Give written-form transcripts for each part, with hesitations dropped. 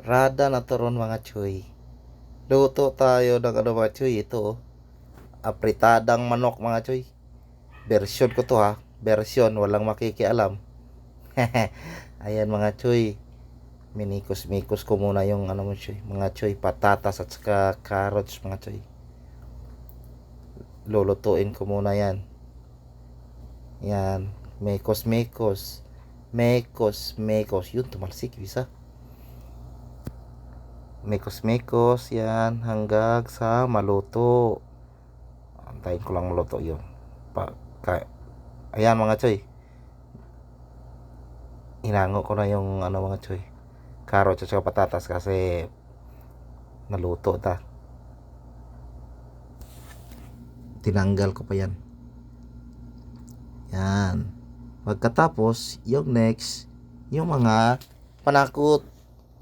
Rada na to ron mga choy. Luto tayo ng ano mga choy. Ito oh. Apritadang manok mga choy. Version ko to ha. Version. Walang makikialam. Ayan mga choy. Minikos-mikos ko muna yung ano mo choy. Mga choy. Patatas at saka carrots mga choy. Lulutuin ko muna yan. Yan. Mekos-mekos. Mekos-mekos. Yun, tumalsik. Bisa. Mekos-mekos yan hanggang sa maluto. Antayin ko lang maluto yun. Ayan mga choy. Hinango ko na yung ano mga choy. Carrots at saka patatas kasi naluto ta. Tinanggal ko pa yan. Yan. Pagkatapos, yung next, yung mga panakot.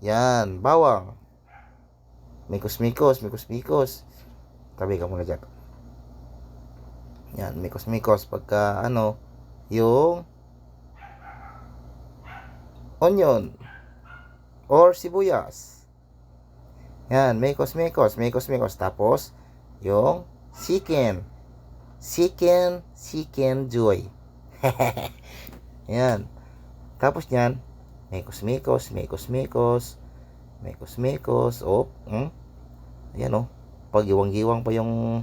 Yan, bawang. Mikos-mikos, mikos-mikos. Tabi ka muna dyan. Yan, mikos-mikos. Pagka ano, yung onion or sibuyas. Yan, mikos-mikos, mikos-mikos. Tapos, yung chicken. Chicken joy. Yan. Tapos yan, mikos-mikos, mikos-mikos. Mekos-mekos. Ayan oh. Pagiwang-giwang pa yung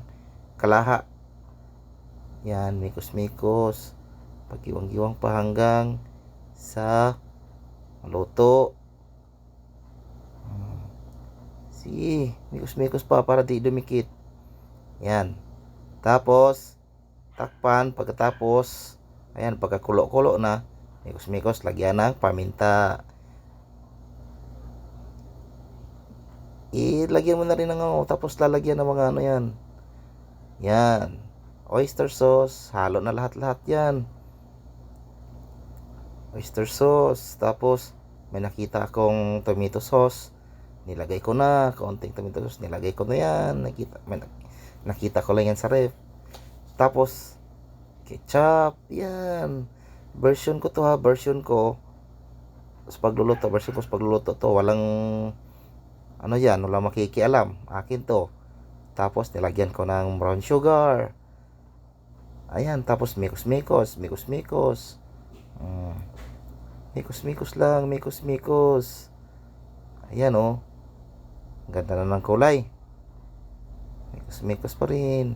kalaha. Yan, mekos-mekos. Pagiwang-giwang pa hanggang sa maluto. Sige, mekos-mekos pa para di dumikit. Yan. Tapos, takpan. Pagkatapos, ayan, pagkakulo-kulo na, mekos-mekos, lagyan ng paminta. Ilagyan mo na rin ng tapos lalagyan ng mga ano yan. Yan. Oyster sauce. Halo na lahat-lahat yan. Oyster sauce. Tapos, may nakita akong tomato sauce. Nilagay ko na. Kaunting tomato sauce. Nilagay ko na yan. Nakita ko lang yan sa ref. Tapos, ketchup. Yan. Version ko to ha. Version ko. Version ko sa pagluluto to. Walang ano yan, wala makikialam. Akin to. Tapos nilagyan ko ng brown sugar. Ayan, tapos mikos-mikos, mikos-mikos. Mikos-mikos lang, mikos-mikos. Ayan oh. Ganda na ng kulay. Mikos-mikos pa rin.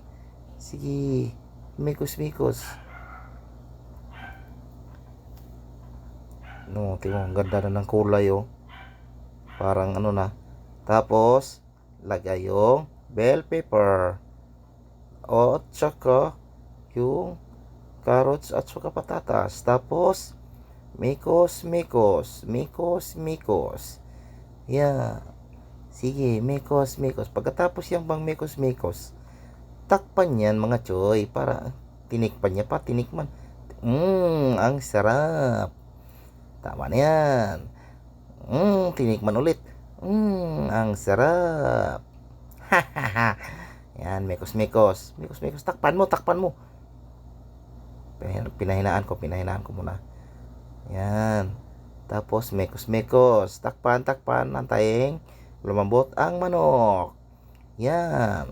Sige, mikos-mikos. No, tingnan, ganda na ng kulay oh. Parang ano na. Tapos, lagay yung bell pepper. At saka, yung carrots at saka patatas. Tapos, mikos-mikos. Mikos-mikos. Yeah. Sige, mikos-mikos. Pagkatapos yung bang mikos-mikos, takpan yan mga choy. Para tinikpan niya pa. Tinikman. Ang sarap. Tama na yan. Tinikman ulit. Ang sarap. Yan, mekos-mekos. Mekos-mekos. Takpan mo. Pinahinaan ko muna. Yan. Tapos, mekos-mekos. Takpan. Antayin. Lumambot ang manok. Yan.